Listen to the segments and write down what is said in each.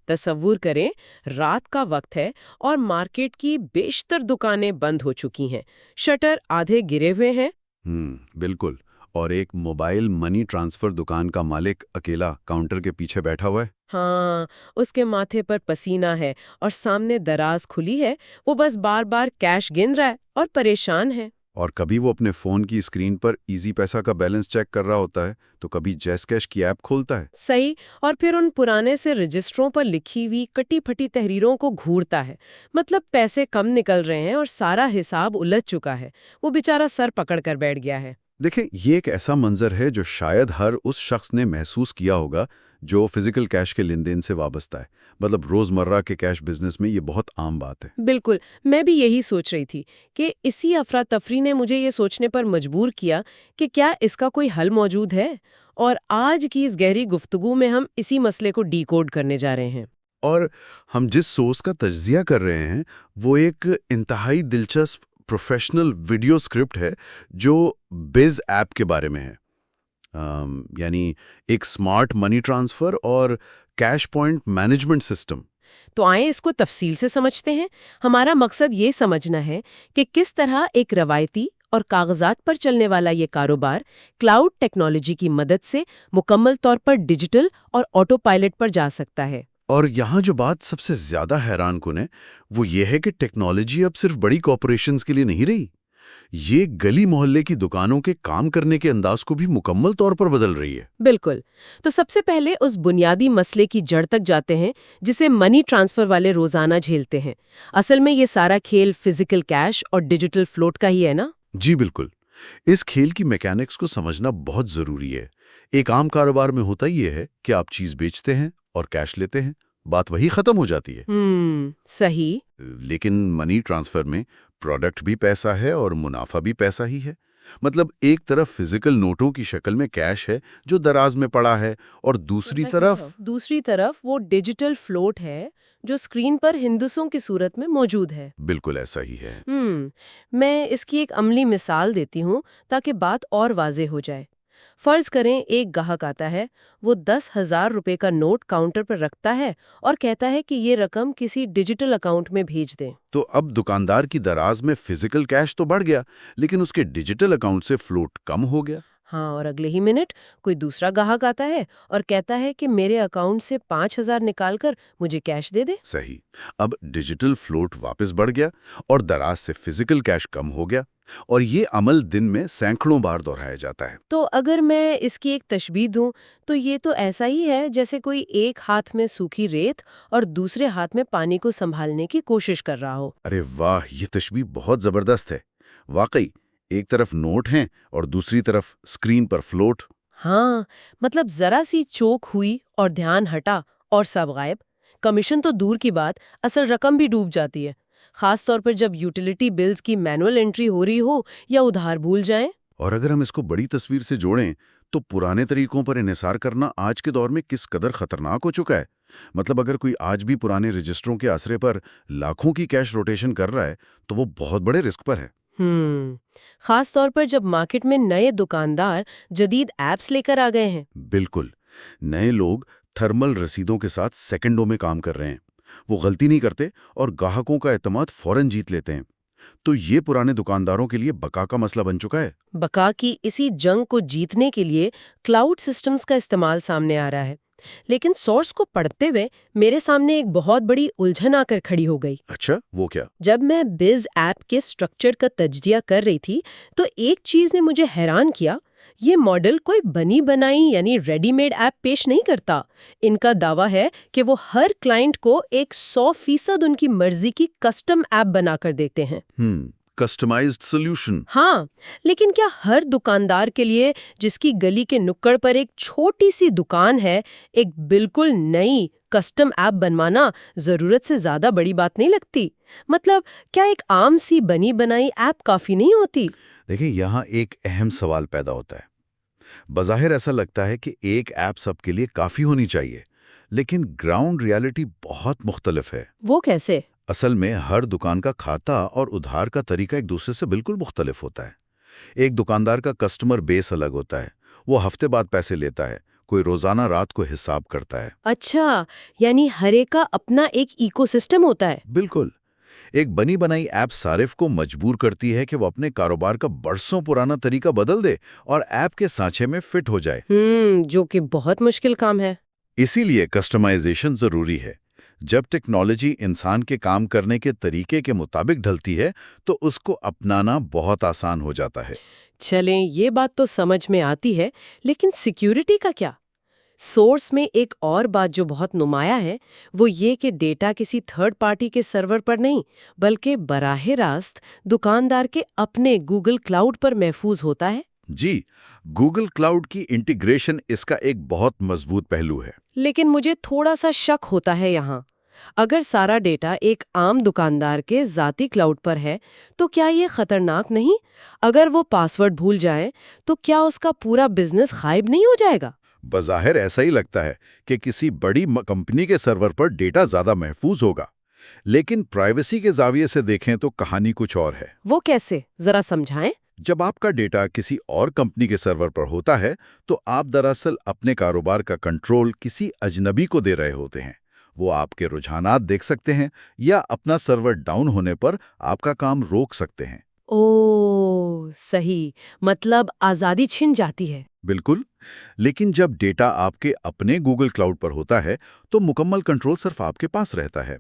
तसव्वुर करें, रात का वक्त है और मार्केट की बेशतर दुकानें बंद हो चुकी हैं, शटर आधे गिरे हुए हैं। बिल्कुल। और एक मोबाइल मनी ट्रांसफर दुकान का मालिक अकेला काउंटर के पीछे बैठा हुआ है। हाँ, उसके माथे पर पसीना है और सामने दराज खुली है। वो बस बार बार कैश गिन रहा है और परेशान है। और कभी वो अपने फोन की स्क्रीन पर इजी पैसा का बैलेंस चेक कर रहा होता है, तो कभी जैस कैश की ऐप खोलता है। सही। और फिर उन पुराने से रजिस्टरों पर लिखी हुई कटी फटी तहरीरों को घूरता है। मतलब पैसे कम निकल रहे हैं और सारा हिसाब उलझ चुका है। वो बेचारा सर पकड़ कर बैठ गया है। देखें, ये एक ऐसा मंजर है जो शायद हर उस शख्स ने महसूस किया होगा जो फिजिकल कैश के लेन देन से वाबस्ता है। मतलब रोजमर्रा के कैश बिजनेस में ये बहुत आम बात है। बिल्कुल, मैं भी यही सोच रही थी कि इसी अफरा तफरी ने मुझे ये सोचने पर मजबूर किया कि क्या इसका कोई हल मौजूद है। और आज की इस गहरी गुफ्तगू में हम इसी मसले को डीकोड करने जा रहे हैं। और हम जिस सोर्स का तज्जिया कर रहे हैं वो एक इंतहाई दिलचस्प प्रोफेशनल वीडियो स्क्रिप्ट है जो बिज ऐप के बारे में है। यानी एक स्मार्ट मनी ट्रांसफर और कैश पॉइंट मैनेजमेंट सिस्टम। तो आए इसको तफसील से समझते हैं। हमारा मकसद ये समझना है कि किस तरह एक रवायती और कागजात पर चलने वाला ये कारोबार क्लाउड टेक्नोलॉजी की मदद से मुकम्मल तौर पर डिजिटल और ऑटो पायलट पर जा सकता है। और यहाँ जो बात सबसे ज्यादा हैरान कुन है वो ये है कि टेक्नोलॉजी अब सिर्फ बड़ी कॉरपोरेशंस के लिए नहीं रही। ये गली मोहल्ले की दुकानों के काम करने के अंदाज को भी मुकम्मल तौर पर बदल रही है। बिल्कुल। तो सबसे पहले उस बुनियादी मसले की जड़ तक जाते हैं जिसे मनी ट्रांसफर वाले रोजाना झेलते हैं। असल में ये सारा खेल फिजिकल कैश और डिजिटल फ्लोट का ही है ना? जी बिल्कुल। इस खेल की मैकेनिक्स को समझना बहुत जरूरी है। एक आम कारोबार में होता ये है कि आप चीज बेचते हैं और कैश लेते हैं, बात वही खत्म हो जाती है। सही। लेकिन मनी ट्रांसफर में प्रोडक्ट भी पैसा है और मुनाफा भी पैसा ही है। मतलब एक तरफ फिजिकल नोटों की शक्ल में कैश है जो दराज में पड़ा है, और दूसरी तरफ वो डिजिटल फ्लोट है जो स्क्रीन पर हिंदुसों की सूरत में मौजूद है। बिल्कुल ऐसा ही है। मैं इसकी एक अमली मिसाल देती हूँ ताकि बात और वाजे हो जाए। फर्ज करें एक ग्राहक आता है, वो 10,000 रुपए का नोट काउंटर पर रखता है और कहता है कि ये रकम किसी डिजिटल अकाउंट में भेज दें। तो अब दुकानदार की दराज में फिजिकल कैश तो बढ़ गया, लेकिन उसके डिजिटल अकाउंट से फ्लोट कम हो गया। हाँ, और अगले ही मिनट कोई दूसरा ग्राहक आता है और कहता है कि मेरे अकाउंट से 5,000 निकालकर मुझे कैश दे दे। सही। अब डिजिटल फ्लोट वापस बढ़ गया और दराज से फिजिकल कैश कम हो गया, और ये अमल दिन में सैकड़ों बार दोहराया जाता है। तो अगर मैं इसकी एक तशबीह दूं तो ये तो ऐसा ही है जैसे कोई एक हाथ में सूखी रेत और दूसरे हाथ में पानी को संभालने की कोशिश कर रहा हो। अरे वाह, ये तशबीह बहुत जबरदस्त है। वाकई, एक तरफ नोट हैं और दूसरी तरफ स्क्रीन पर फ्लोट। हाँ, मतलब जरा सी चूक हुई और ध्यान हटा और सब गायब। कमीशन तो दूर की बात, असल रकम भी डूब जाती है। खास तौर पर जब यूटिलिटी बिल्स की मैनुअल एंट्री हो रही हो या उधार भूल जाएं। और अगर हम इसको बड़ी तस्वीर से जोड़ें तो पुराने तरीकों पर इन्हिसार करना आज के दौर में किस कदर खतरनाक हो चुका है। मतलब अगर कोई आज भी पुराने रजिस्टरों के आसरे पर लाखों की कैश रोटेशन कर रहा है तो वो बहुत बड़े रिस्क पर है। खास तौर पर जब मार्केट में नए दुकानदार जदीद एप्स लेकर आ गए हैं। बिल्कुल। नए लोग थर्मल रसीदों के साथ सेकंडों में काम कर रहे हैं। वो गलती नहीं करते और ग्राहकों का एतमाद फौरन जीत लेते हैं। तो ये पुराने दुकानदारों के लिए बका का मसला बन चुका है। बका की इसी जंग को जीतने के लिए क्लाउड सिस्टम्स का इस्तेमाल सामने आ रहा है। लेकिन सोर्स को पढ़ते हुए मेरे सामने एक बहुत बड़ी उलझन आकर खड़ी हो गई। अच्छा, वो क्या? जब मैं बिज ऐप के स्ट्रक्चर का तज्जिया कर रही थी तो एक चीज ने मुझे हैरान किया। ये मॉडल कोई बनी बनाई यानी रेडीमेड ऐप पेश नहीं करता। इनका दावा है कि वो हर क्लाइंट को एक 100% उनकी मर्जी की कस्टम ऐप बनाकर देते हैं। Customized solution. हाँ, लेकिन क्या हर दुकानदार के लिए जिसकी गली के नुक्कड़ पर एक छोटी सी दुकान है, एक बिल्कुल नई कस्टम ऐप बनवाना जरूरत से ज्यादा बड़ी बात नहीं लगती? मतलब क्या एक आम सी बनी बनाई ऐप काफी नहीं होती? देखिए, यहाँ एक अहम सवाल पैदा होता है। बज़ाहिर ऐसा लगता है कि एक ऐप सबके लिए काफी होनी चाहिए, लेकिन ग्राउंड रियलिटी बहुत मुख्तलिफ है। वो कैसे? असल में हर दुकान का खाता और उधार का तरीका एक दूसरे से बिल्कुल मुख्तलिफ होता है। एक दुकानदार का कस्टमर बेस अलग होता है। वो हफ्ते बाद पैसे लेता है, कोई रोजाना रात को हिसाब करता है। अच्छा, यानी हर एक का अपना एक इकोसिस्टम होता है। बिल्कुल। एक बनी बनाई ऐप सारिफ को मजबूर करती है कि वो अपने कारोबार का बरसों पुराना तरीका बदल दे और ऐप के सांचे में फिट हो जाए। जो कि बहुत मुश्किल काम है। इसीलिए कस्टमाइजेशन जरूरी है। जब टेक्नोलॉजी इंसान के काम करने के तरीके के मुताबिक ढलती है तो उसको अपनाना बहुत आसान हो जाता है। चलें, ये बात तो समझ में आती है, लेकिन सिक्योरिटी का क्या? सोर्स में एक और बात जो बहुत नुमाया है, वो ये कि डेटा किसी थर्ड पार्टी के सर्वर पर नहीं, बल्कि बराहे रास्त दुकानदार के अपने गूगल क्लाउड पर महफूज होता है। जी, गूगल क्लाउड की इंटीग्रेशन इसका एक बहुत मजबूत पहलू है। लेकिन मुझे थोड़ा सा शक होता है यहाँ। अगर सारा डेटा एक आम दुकानदार के ज़ाती क्लाउड पर है, तो क्या ये खतरनाक नहीं? अगर वो पासवर्ड भूल जाए, तो क्या उसका पूरा बिजनेस गायब नहीं हो जाएगा? बज़ाहिर ऐसा ही लगता है कि किसी बड़ी कंपनी के सर्वर पर डेटा ज्यादा महफूज होगा, लेकिन प्राइवेसी के जाविये से देखें तो कहानी कुछ और है। वो कैसे? जरा समझाएं। जब आपका डेटा किसी और कंपनी के सर्वर पर होता है, तो आप दरअसल अपने कारोबार का कंट्रोल किसी अजनबी को दे रहे होते हैं। वो आपके रुझानात देख सकते हैं या अपना सर्वर डाउन होने पर आपका काम रोक सकते हैं। ओह, सही। मतलब आज़ादी छिन जाती है। बिल्कुल। लेकिन जब डेटा आपके अपने गूगल क्लाउड पर होता है, तो मुकम्मल कंट्रोल सिर्फ आपके पास रहता है।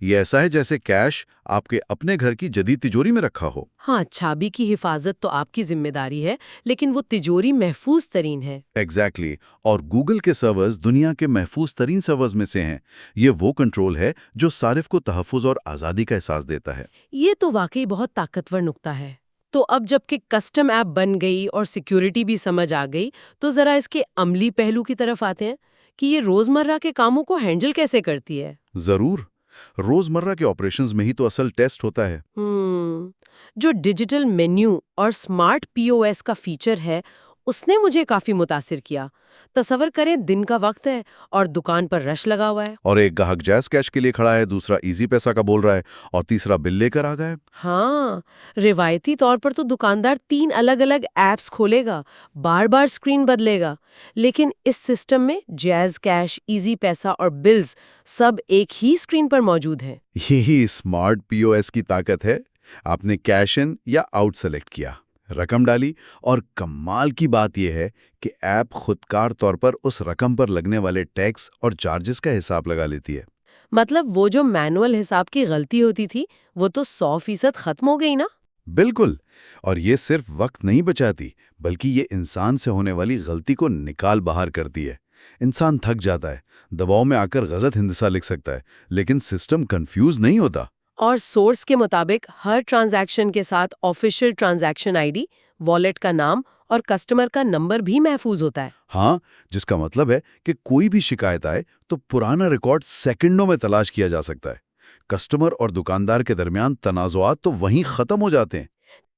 ये ऐसा है जैसे कैश आपके अपने घर की जदीद तिजोरी में रखा हो। हाँ, चाबी की हिफाजत तो आपकी जिम्मेदारी है, लेकिन वो तिजोरी महफूज तरीन है। एग्जैक्टली। और गूगल के सर्वर्स दुनिया के महफूज तरीन सर्वर्स में से हैं। ये वो कंट्रोल है जो सारिफ को तहफ़्फ़ुज़ और आज़ादी का एहसास देता है। ये तो वाकई बहुत ताकतवर नुक्ता है। तो अब जबकि कस्टम ऐप बन गई और सिक्योरिटी भी समझ आ गई, तो जरा इसके अमली पहलू की तरफ आते हैं कि ये रोजमर्रा के कामों को हैंडल कैसे करती है। जरूर। रोजमर्रा के ऑपरेशंस में ही तो असल टेस्ट होता है। जो डिजिटल मेन्यू और स्मार्ट पीओएस का फीचर है, उसने मुझे काफी मुतासिर किया। तसव्वुर करें, दिन का वक्त है और दुकान पर रश लगा हुआ है। और एक ग्राहक जैज कैश के लिए खड़ा है, दूसरा इजी पैसा का बोल रहा है और तीसरा बिल लेकर आ गया है। हाँ, रिवायती तौर पर तो दुकानदार 3 अलग-अलग ऐप्स खोलेगा, बार-बार स्क्रीन बदलेगा, लेकिन इस सिस्टम में जैज कैश, इजी पैसा और बिल्स सब एक ही स्क्रीन पर मौजूद हैं। यही स्मार्ट पीओएस की ताकत है। आपने कैश इन या आउट सेलेक्ट किया, रकम डाली और कमाल की बात यह है कि ऐप खुदकार तौर पर उस रकम पर लगने वाले टैक्स और चार्जेस का हिसाब लगा लेती है। मतलब वो जो मैनुअल हिसाब की गलती होती थी, वो तो 100% खत्म हो गई ना? बिल्कुल। और ये सिर्फ वक्त नहीं बचाती, बल्कि ये इंसान से होने वाली गलती को निकाल बाहर करती है। इंसान थक जाता है, दबाव में आकर गलत हिंदसा लिख सकता है, लेकिन सिस्टम कंफ्यूज नहीं होता। और सोर्स के मुताबिक हर ट्रांजैक्शन के साथ ऑफिशियल ट्रांजैक्शन आईडी, वॉलेट का नाम और कस्टमर का नंबर भी महफूज होता है। हाँ, जिसका मतलब है कि कोई भी शिकायत आए तो पुराना रिकॉर्ड सेकंडों में तलाश किया जा सकता है। कस्टमर और दुकानदार के दरमियान तनाज़ुआत तो वहीं खत्म हो जाते हैं।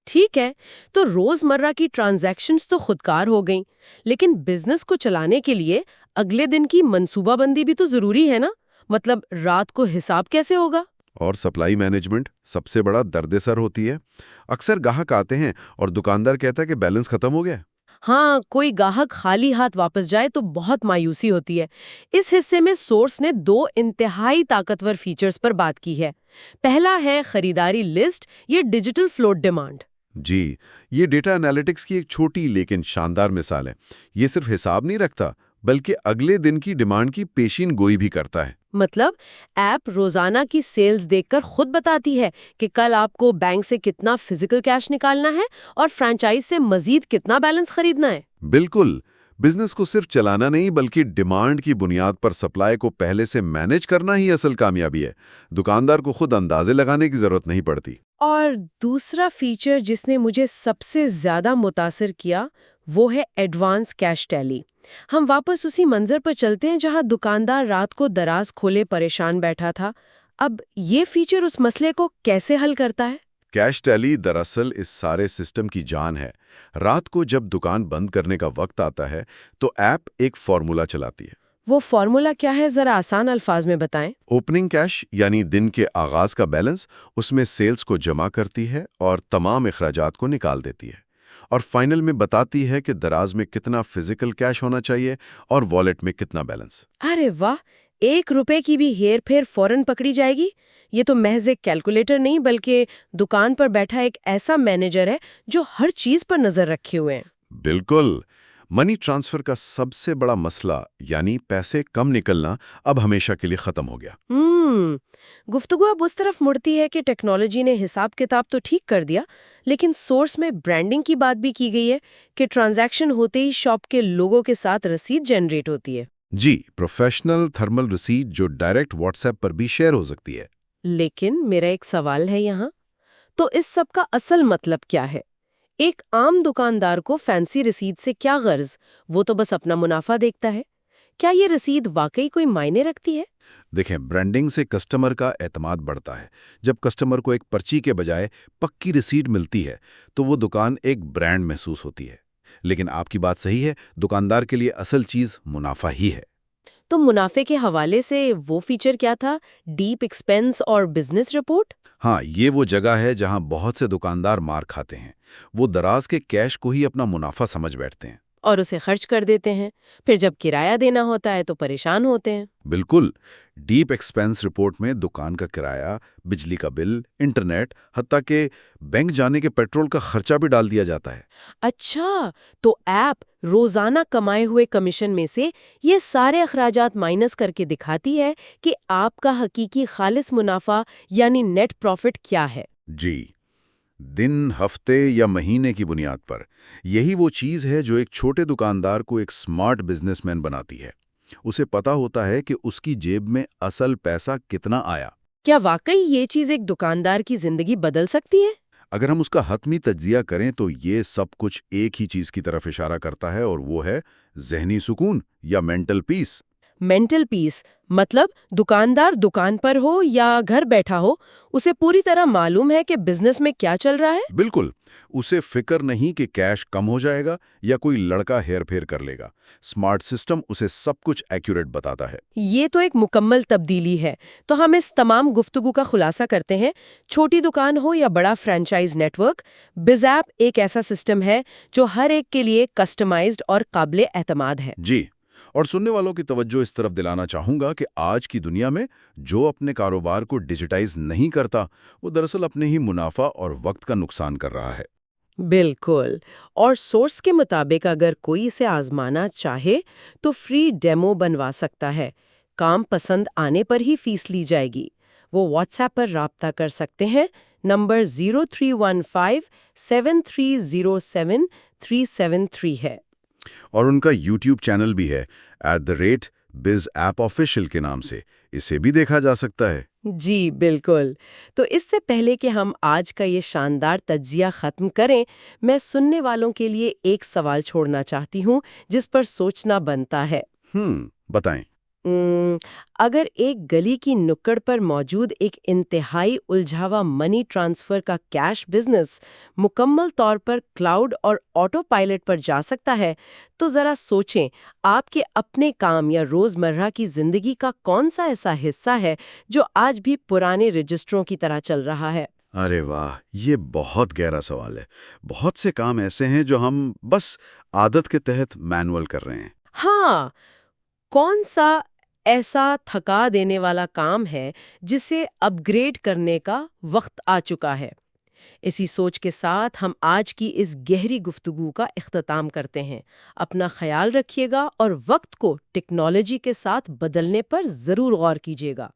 ठीक है, तो रोजमर्रा की ट्रांजैक्शंस तो खुदकार हो गईं, लेकिन बिजनेस को चलाने के लिए अगले दिन की मंसूबाबंदी भी तो जरूरी है ना? मतलब रात को हिसाब कैसे होगा? और सप्लाई मैनेजमेंट सबसे बड़ा दर्देसर होती है। अक्सर ग्राहक आते हैं और दुकानदार कहता है कि बैलेंस खत्म हो गया। हाँ, कोई ग्राहक खाली हाथ वापस जाए तो बहुत मायूसी होती है। इस हिस्से में सोर्स ने 2 इंतहाई ताकतवर फीचर्स पर बात की है। पहला है खरीदारी लिस्ट, ये डिजिटल फ्लोट डिमांड। जी, ये डेटा एनालिटिक्स की एक छोटी लेकिन शानदार मिसाल है। ये सिर्फ हिसाब नहीं रखता, बल्कि अगले दिन की डिमांड की पेशीन गोई भी करता है। मतलब ऐप रोजाना की सेल्स देखकर खुद बताती है कि कल आपको बैंक से कितना फिजिकल कैश निकालना है और फ्रेंचाइज से मजीद कितना बैलेंस खरीदना है। बिल्कुल। बिजनेस को सिर्फ चलाना नहीं, बल्कि डिमांड की बुनियाद पर सप्लाई को पहले से मैनेज करना ही असल कामयाबी है। दुकानदार को खुद अंदाजे लगाने की जरूरत नहीं पड़ती। और दूसरा फीचर जिसने मुझे सबसे ज्यादा मुतासिर किया, वो है एडवांस कैश टैली। हम वापस उसी मंजर पर चलते हैं जहां दुकानदार रात को दराज खोले परेशान बैठा था। अब ये फीचर उस मसले को कैसे हल करता है? कैश टैली दरअसल इस सारे सिस्टम की जान है। रात को जब दुकान बंद करने का वक्त आता है, तो ऐप एक फॉर्मूला चलाती है। वो फॉर्मूला क्या है, जरा आसान अल्फाज में बताएं। ओपनिंग कैश यानी दिन के आगाज का बैलेंस, उसमें सेल्स को जमा करती है और तमाम अखराजात को निकाल देती है। और फाइनल में बताती है कि दराज में कितना फिजिकल कैश होना चाहिए और वॉलेट में कितना बैलेंस। अरे वाह, 1 रुपए की भी हेर फेर फौरन पकड़ी जाएगी। ये तो महज एक कैलकुलेटर नहीं बल्कि दुकान पर बैठा एक ऐसा मैनेजर है जो हर चीज पर नजर रखे हुए है। बिल्कुल। मनी ट्रांसफर का सबसे बड़ा मसला यानी पैसे कम निकलना अब हमेशा के लिए खत्म हो गया। गुफ्तगू अब उस तरफ मुड़ती है कि टेक्नोलॉजी ने हिसाब किताब तो ठीक कर दिया, लेकिन सोर्स में ब्रांडिंग की बात भी की गई है कि ट्रांजैक्शन होते ही शॉप के लोगों के साथ रसीद जनरेट होती है। जी, प्रोफेशनल थर्मल रिसीट जो डायरेक्ट व्हाट्सएप पर भी शेयर हो सकती है। लेकिन मेरा एक सवाल है यहाँ, तो इस सब का असल मतलब क्या है? एक आम दुकानदार को फैंसी रसीद से क्या गर्ज? वो तो बस अपना मुनाफा देखता है। क्या ये रसीद वाकई कोई मायने रखती है? देखें, ब्रांडिंग से कस्टमर का एतमाद बढ़ता है। जब कस्टमर को एक पर्ची के बजाय पक्की रिसीट मिलती है तो वो दुकान एक ब्रांड महसूस होती है। लेकिन आपकी बात सही है, दुकानदार के लिए असल चीज मुनाफा ही है। तो मुनाफे के हवाले से वो फीचर क्या था, डीप एक्सपेंस और बिजनेस रिपोर्ट? हाँ, ये वो जगह है जहां बहुत से दुकानदार मार खाते हैं। वो दराज के कैश को ही अपना मुनाफा समझ बैठते हैं। और उसे खर्च कर देते हैं। फिर जब किराया देना होता है तो परेशान होते हैं। बिल्कुल। डीप एक्सपेंस रिपोर्ट में दुकान का किराया, बिजली का बिल, इंटरनेट, हत्ता के बैंक जाने के पेट्रोल का खर्चा भी डाल दिया जाता है। अच्छा, तो ऐप रोजाना कमाए हुए कमीशन में से ये सारे अखराजात माइनस करके दिखाती है कि आपका हकीकी खालिस मुनाफा यानी नेट प्रॉफिट क्या है। जी, दिन, हफ्ते या महीने की बुनियाद पर। यही वो चीज़ है जो एक छोटे दुकानदार को एक स्मार्ट बिजनेसमैन बनाती है। उसे पता होता है कि उसकी जेब में असल पैसा कितना आया। क्या वाकई ये चीज एक दुकानदार की जिंदगी बदल सकती है? अगर हम उसका हतमी तज्जिया करें तो ये सब कुछ एक ही चीज़ की तरफ इशारा करता है और वो है ज़हनी सुकून या मेंटल पीस। मेंटल पीस, मतलब दुकानदार दुकान पर हो या घर बैठा हो, उसे पूरी तरह मालूम है कि बिजनेस में क्या चल रहा है। बिल्कुल। उसे फिक्र नहीं कि कैश कम हो जाएगा या कोई लड़का हेरफेर कर लेगा। स्मार्ट सिस्टम उसे सब कुछ एक्यूरेट बताता है। ये तो एक मुकम्मल तब्दीली है। तो हम इस तमाम गुफ्तगू का खुलासा करते हैं। छोटी दुकान हो या बड़ा फ्रेंचाइज नेटवर्क, बिज़ऐप एक ऐसा सिस्टम है जो हर एक के लिए कस्टमाइज्ड और काबिले एतमाद है। जी, और सुनने वालों की तवज्जो इस तरफ दिलाना चाहूंगा कि आज की दुनिया में जो अपने कारोबार को डिजिटाइज नहीं करता, वो दरअसल अपने ही मुनाफा और वक्त का नुकसान कर रहा है। बिल्कुल। और सोर्स के मुताबिक अगर कोई इसे आजमाना चाहे तो फ्री डेमो बनवा सकता है। काम पसंद आने पर ही फीस ली जाएगी। वो व्हाट्सएप पर राब्ता कर सकते हैं। नंबर 03157307 373 है। और उनका यूट्यूब चैनल भी है @BizAppOfficial के नाम से। इसे भी देखा जा सकता है। जी बिल्कुल। तो इससे पहले कि हम आज का ये शानदार तज्जिया ख़त्म करें, मैं सुनने वालों के लिए एक सवाल छोड़ना चाहती हूँ जिस पर सोचना बनता है। बताएं। उम्म, अगर एक गली की नुक्कड़ पर मौजूद एक इंतहाई उलझावा मनी ट्रांसफर का कैश बिजनेस मुकम्मल तौर पर क्लाउड और ऑटो पायलट पर जा सकता है, तो जरा सोचें, आपके अपने काम या रोजमर्रा की जिंदगी का कौन सा ऐसा हिस्सा है जो आज भी पुराने रजिस्ट्रों की तरह चल रहा है। अरे वाह, ये बहुत गहरा सवाल है। बहुत से काम ऐसे हैं जो हम बस आदत के तहत मैनुअल कर रहे हैं। हाँ, कौन सा ऐसा थका देने वाला काम है जिसे अपग्रेड करने का वक्त आ चुका है। इसी सोच के साथ हम आज की इस गहरी गुफ्तगू का इख्तिताम करते हैं। अपना ख्याल रखिएगा और वक्त को टेक्नोलॉजी के साथ बदलने पर जरूर गौर कीजिएगा।